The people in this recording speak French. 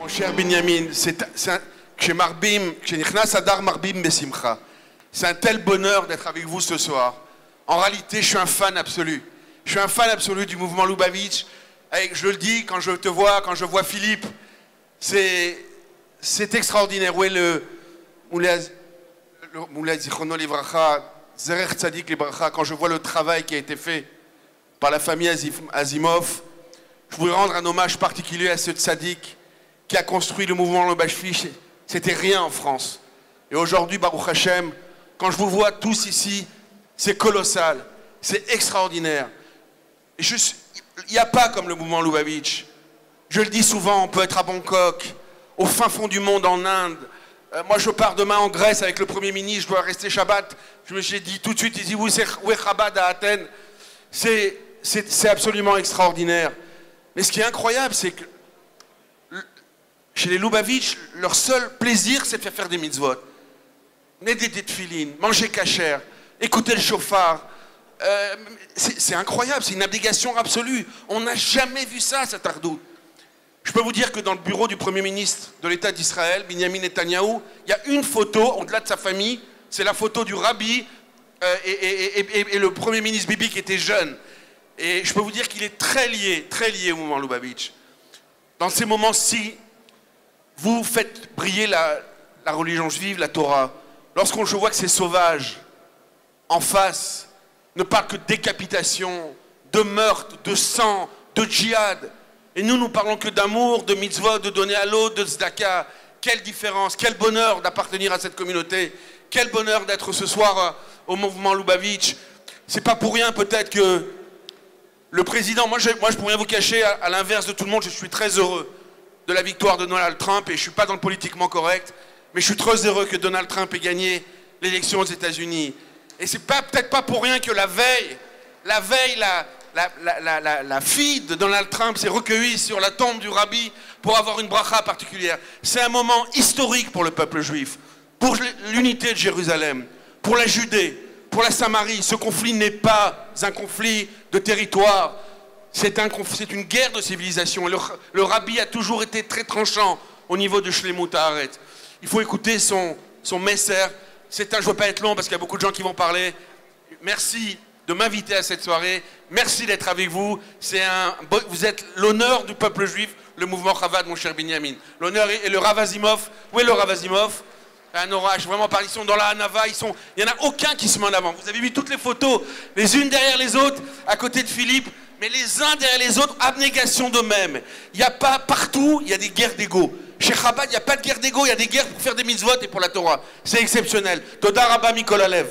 Mon cher Binyamin, c'est un tel bonheur d'être avec vous ce soir. En réalité, je suis un fan absolu. Je suis un fan absolu du mouvement Lubavitch. Je le dis, quand je te vois, quand je vois Philippe, c'est extraordinaire. Où est le Moulay Zichrono Livracha, Zerech Tzadik Livracha, quand je vois le travail qui a été fait par la famille Azimov, je voudrais rendre un hommage particulier à ce tzaddik qui a construit le mouvement Lubavitch. C'était rien en France. Et aujourd'hui, Baruch Hashem, quand je vous vois tous ici, c'est colossal, c'est extraordinaire. Il n'y a pas comme le mouvement Lubavitch. Je le dis souvent, on peut être à Bangkok, au fin fond du monde, en Inde. Moi, je pars demain en Grèce avec le Premier ministre, je dois rester Shabbat. Je me suis dit tout de suite, il dit, où est Chabad à Athènes? C'est absolument extraordinaire. Mais ce qui est incroyable, c'est que chez les Lubavitch, leur seul plaisir, c'est de faire des mitzvot. Néder des tefilines, manger kasher, écouter le chauffard. C'est incroyable, c'est une abnégation absolue. On n'a jamais vu ça, cet ardout. Je peux vous dire que dans le bureau du Premier ministre de l'État d'Israël, Binyamin Netanyahou, il y a une photo, au-delà de sa famille, c'est la photo du rabbi et le Premier ministre Bibi qui était jeune. Et je peux vous dire qu'il est très lié au mouvement Lubavitch. Dans ces moments-ci, vous faites briller la religion juive, la Torah. Lorsqu'on je vois que ces sauvages, en face, ne parlent que de décapitation, de meurtre, de sang, de djihad. Et nous parlons que d'amour, de mitzvot, de donner à l'autre, de tzedaka. Quelle différence, quel bonheur d'appartenir à cette communauté. Quel bonheur d'être ce soir au mouvement Lubavitch. C'est pas pour rien peut-être que le président, moi je pourrais rien vous cacher, à l'inverse de tout le monde, je suis très heureux de la victoire de Donald Trump et je ne suis pas dans le politiquement correct, mais je suis très heureux que Donald Trump ait gagné l'élection aux États-Unis. Et c'est peut-être pas pour rien que la veille, la fille de Donald Trump s'est recueillie sur la tombe du rabbi pour avoir une bracha particulière. C'est un moment historique pour le peuple juif, pour l'unité de Jérusalem, pour la Judée, pour la Samarie. Ce conflit n'est pas un conflit de territoire, c'est une guerre de civilisation. Le rabbi a toujours été très tranchant au niveau de Shlemut Haaretz. Il faut écouter son messer. Je ne veux pas être long parce qu'il y a beaucoup de gens qui vont parler. Merci de m'inviter à cette soirée. Merci d'être avec vous. Vous êtes l'honneur du peuple juif, le mouvement Chabad, mon cher Binyamin. L'honneur est le Rav Azimov. Où est le Rav Azimov? Un orage, vraiment ils sont dans la Hanava, il n'y en a aucun qui se met en avant. Vous avez vu toutes les photos, les unes derrière les autres, à côté de Philippe, mais les uns derrière les autres, abnégation d'eux-mêmes. Il n'y a pas partout, il y a des guerres d'ego. Chez Chabad, il n'y a pas de guerre d'ego, il y a des guerres pour faire des mitzvot et pour la Torah. C'est exceptionnel. Toda Rabba Mikol Alev.